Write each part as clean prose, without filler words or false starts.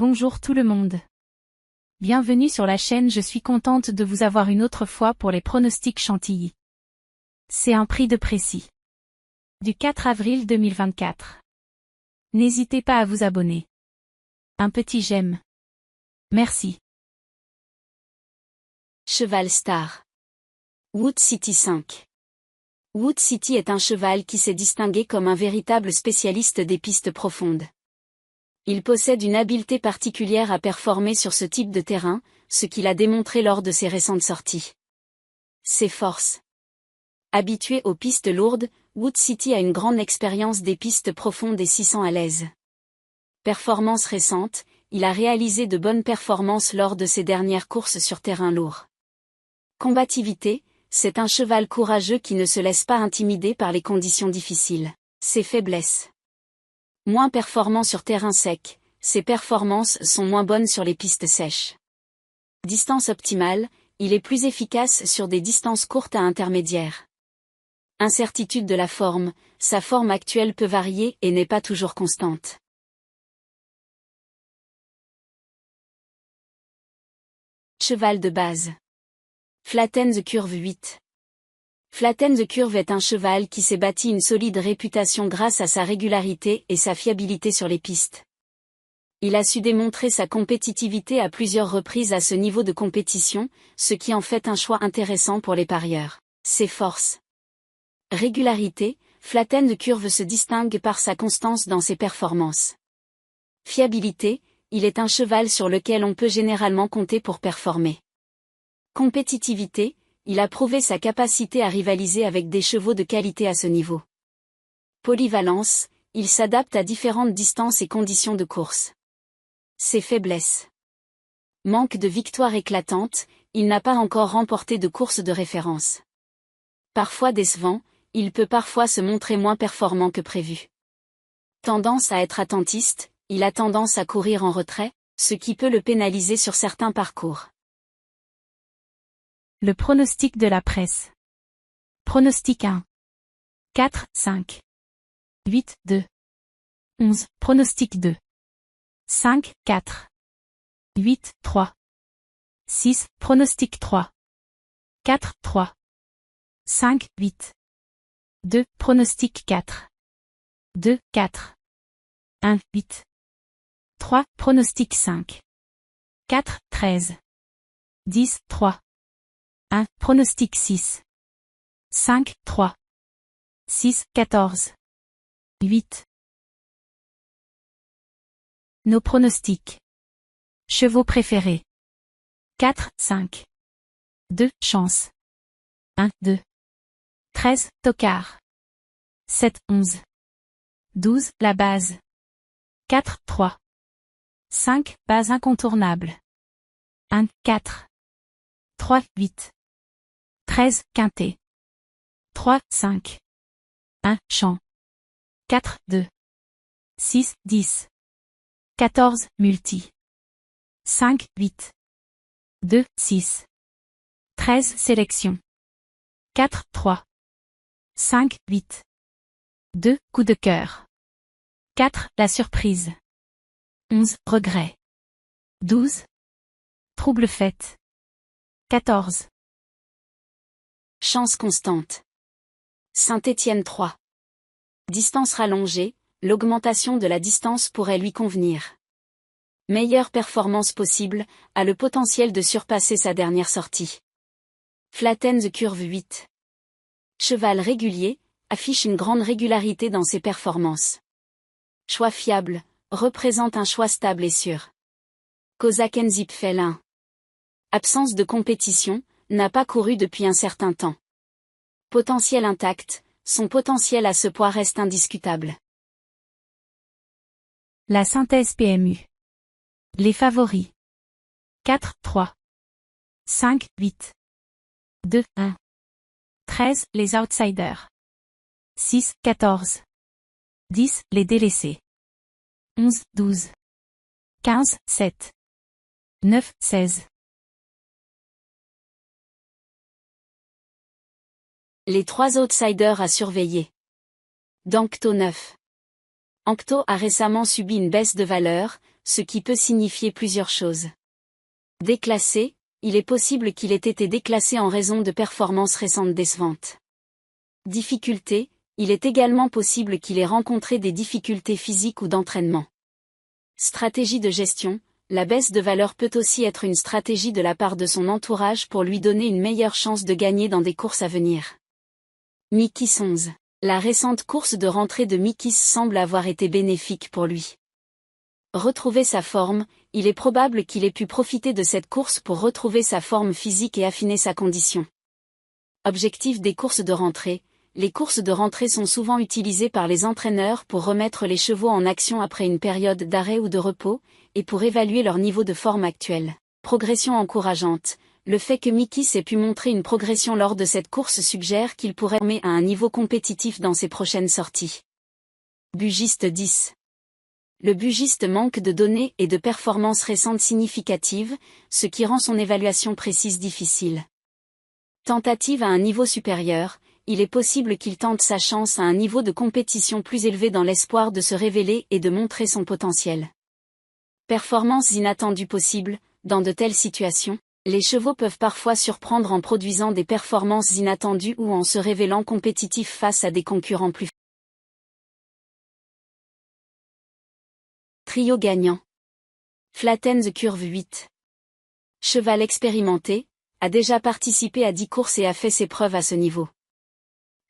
Bonjour tout le monde. Bienvenue sur la chaîne, je suis contente de vous avoir une autre fois pour les pronostics Chantilly. C'est un prix de précis. Du 4 avril 2024. N'hésitez pas à vous abonner. Un petit j'aime. Merci. Cheval Star. Wood City 5. Wood City est un cheval qui s'est distingué comme un véritable spécialiste des pistes profondes. Il possède une habileté particulière à performer sur ce type de terrain, ce qu'il a démontré lors de ses récentes sorties. Ses forces. Habitué aux pistes lourdes, Wood City a une grande expérience des pistes profondes et s'y sent à l'aise. Performances récentes, il a réalisé de bonnes performances lors de ses dernières courses sur terrain lourd. Combativité, c'est un cheval courageux qui ne se laisse pas intimider par les conditions difficiles. Ses faiblesses. Moins performant sur terrain sec, ses performances sont moins bonnes sur les pistes sèches. Distance optimale, il est plus efficace sur des distances courtes à intermédiaires. Incertitude de la forme, sa forme actuelle peut varier et n'est pas toujours constante. Cheval de base. Flatten the Curve 8. Flatten the Curve est un cheval qui s'est bâti une solide réputation grâce à sa régularité et sa fiabilité sur les pistes. Il a su démontrer sa compétitivité à plusieurs reprises à ce niveau de compétition, ce qui en fait un choix intéressant pour les parieurs. Ses forces. Régularité, Flatten the Curve se distingue par sa constance dans ses performances. Fiabilité, il est un cheval sur lequel on peut généralement compter pour performer. Compétitivité, il a prouvé sa capacité à rivaliser avec des chevaux de qualité à ce niveau. Polyvalence, il s'adapte à différentes distances et conditions de course. Ses faiblesses. Manque de victoires éclatantes, il n'a pas encore remporté de course de référence. Parfois décevant, il peut parfois se montrer moins performant que prévu. Tendance à être attentiste, il a tendance à courir en retrait, ce qui peut le pénaliser sur certains parcours. Le pronostic de la presse. Pronostic 1. 4, 5. 8, 2. 11. Pronostic 2. 5, 4. 8, 3. 6. Pronostic 3. 4, 3. 5, 8. 2. Pronostic 4. 2, 4. 1, 8. 3. Pronostic 5. 4, 13. 10, 3. 1. Pronostic 6. 5, 3. 6, 14. 8. Nos pronostics. Chevaux préférés. 4, 5. 2, chance. 1, 2. 13, tocard. 7, 11. 12, la base. 4, 3. 5, base incontournable. 1, 4. 3, 8. 13, quintet. 3, 5. 1, champ. 4, 2. 6, 10. 14, multi. 5, 8. 2, 6. 13, sélection. 4, 3. 5, 8. 2, coup de cœur. 4, la surprise. 11, regret. 12. Trouble fête. 14. Chance constante. Saint-Étienne 3. Distance rallongée, l'augmentation de la distance pourrait lui convenir. Meilleure performance possible, a le potentiel de surpasser sa dernière sortie. Flatten the Curve 8. Cheval régulier, affiche une grande régularité dans ses performances. Choix fiable, représente un choix stable et sûr. Kozakenzipfel 1. Absence de compétition, n'a pas couru depuis un certain temps. Potentiel intact, son potentiel à ce poids reste indiscutable. La synthèse PMU. Les favoris. 4, 3. 5, 8. 2, 1. 13, les outsiders. 6, 14. 10, les délaissés. 11, 12. 15, 7. 9, 16. Les 3 outsiders à surveiller. Dankto 9. Ankto a récemment subi une baisse de valeur, ce qui peut signifier plusieurs choses. Déclassé, il est possible qu'il ait été déclassé en raison de performances récentes décevantes. Difficulté, il est également possible qu'il ait rencontré des difficultés physiques ou d'entraînement. Stratégie de gestion, la baisse de valeur peut aussi être une stratégie de la part de son entourage pour lui donner une meilleure chance de gagner dans des courses à venir. Mikis 11. La récente course de rentrée de Mikis semble avoir été bénéfique pour lui. Retrouver sa forme, il est probable qu'il ait pu profiter de cette course pour retrouver sa forme physique et affiner sa condition. Objectif des courses de rentrée. Les courses de rentrée sont souvent utilisées par les entraîneurs pour remettre les chevaux en action après une période d'arrêt ou de repos, et pour évaluer leur niveau de forme actuel. Progression encourageante. Le fait que Mikis ait pu montrer une progression lors de cette course suggère qu'il pourrait former à un niveau compétitif dans ses prochaines sorties. Bugiste 10. Le bugiste manque de données et de performances récentes significatives, ce qui rend son évaluation précise difficile. Tentative à un niveau supérieur, il est possible qu'il tente sa chance à un niveau de compétition plus élevé dans l'espoir de se révéler et de montrer son potentiel. Performances inattendues possibles, dans de telles situations, les chevaux peuvent parfois surprendre en produisant des performances inattendues ou en se révélant compétitifs face à des concurrents plus forts. Trio gagnant. Flatten the Curve 8. Cheval expérimenté, a déjà participé à 10 courses et a fait ses preuves à ce niveau.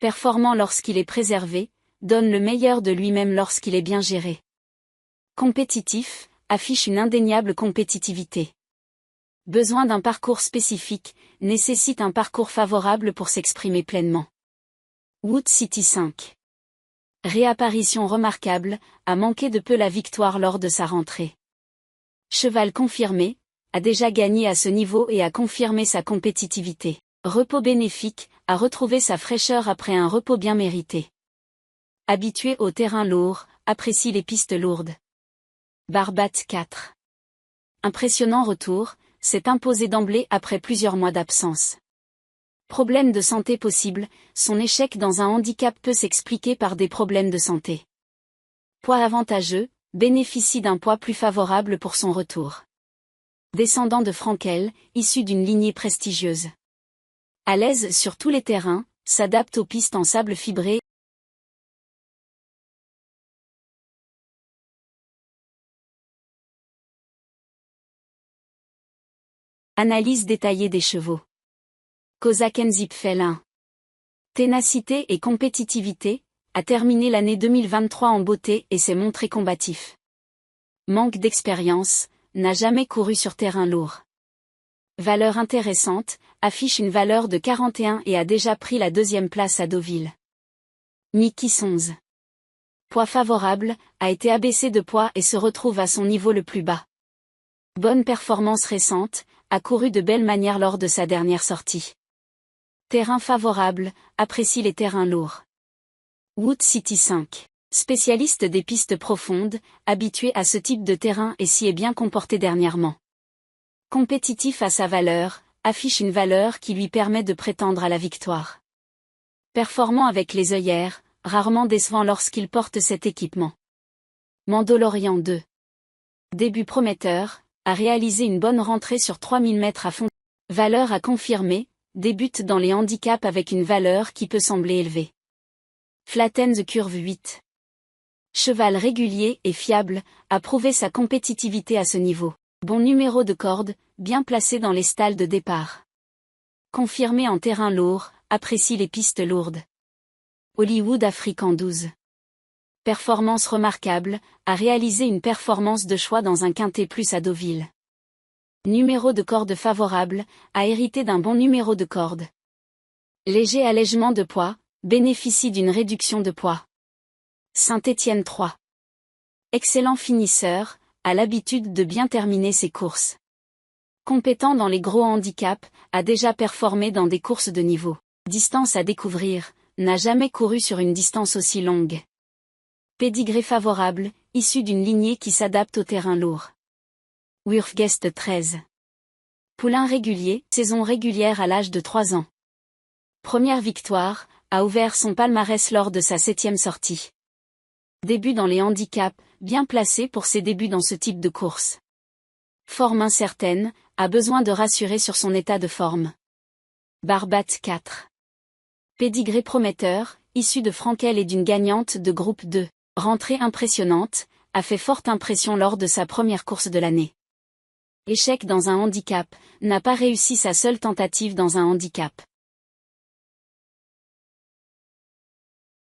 Performant lorsqu'il est préservé, donne le meilleur de lui-même lorsqu'il est bien géré. Compétitif, affiche une indéniable compétitivité. Besoin d'un parcours spécifique, nécessite un parcours favorable pour s'exprimer pleinement. Wood City 5. Réapparition remarquable, a manqué de peu la victoire lors de sa rentrée. Cheval confirmé, a déjà gagné à ce niveau et a confirmé sa compétitivité. Repos bénéfique, a retrouvé sa fraîcheur après un repos bien mérité. Habitué au terrain lourd, apprécie les pistes lourdes. Barbat 4. Impressionnant retour, s'est imposé d'emblée après plusieurs mois d'absence. Problème de santé possible, son échec dans un handicap peut s'expliquer par des problèmes de santé. Poids avantageux, bénéficie d'un poids plus favorable pour son retour. Descendant de Frankel, issu d'une lignée prestigieuse. À l'aise sur tous les terrains, s'adapte aux pistes en sable fibré. Analyse détaillée des chevaux. Kozaken Zipfel 1. Ténacité et compétitivité, a terminé l'année 2023 en beauté et s'est montré combatif. Manque d'expérience, n'a jamais couru sur terrain lourd. Valeur intéressante, affiche une valeur de 41 et a déjà pris la 2e place à Deauville. Mikis 11. Poids favorable, a été abaissé de poids et se retrouve à son niveau le plus bas. Bonne performance récente, a couru de belle manière lors de sa dernière sortie. Terrain favorable, apprécie les terrains lourds. Wood City 5. Spécialiste des pistes profondes, habitué à ce type de terrain et s'y est bien comporté dernièrement. Compétitif à sa valeur, affiche une valeur qui lui permet de prétendre à la victoire. Performant avec les œillères, rarement décevant lorsqu'il porte cet équipement. Mandalorian 2. Début prometteur, a réalisé une bonne rentrée sur 3000 mètres à fond. Valeur à confirmer, débute dans les handicaps avec une valeur qui peut sembler élevée. Flatten the Curve 8. Cheval régulier et fiable, a prouvé sa compétitivité à ce niveau. Bon numéro de corde, bien placé dans les stalles de départ. Confirmé en terrain lourd, apprécie les pistes lourdes. Hollywood African 12. Performance remarquable, a réalisé une performance de choix dans un quintet plus à Deauville. Numéro de corde favorable, a hérité d'un bon numéro de corde. Léger allègement de poids, bénéficie d'une réduction de poids. Saint-Étienne 3. Excellent finisseur, a l'habitude de bien terminer ses courses. Compétent dans les gros handicaps, a déjà performé dans des courses de niveau. Distance à découvrir, n'a jamais couru sur une distance aussi longue. Pédigré favorable, issu d'une lignée qui s'adapte au terrain lourd. Wurfguest 13. Poulain régulier, saison régulière à l'âge de 3 ans. Première victoire, a ouvert son palmarès lors de sa 7e sortie. Début dans les handicaps, bien placée pour ses débuts dans ce type de course. Forme incertaine, a besoin de rassurer sur son état de forme. Barbat 4. Pédigré prometteur, issu de Frankel et d'une gagnante de groupe 2. Rentrée impressionnante, a fait forte impression lors de sa première course de l'année. Échec dans un handicap, n'a pas réussi sa seule tentative dans un handicap.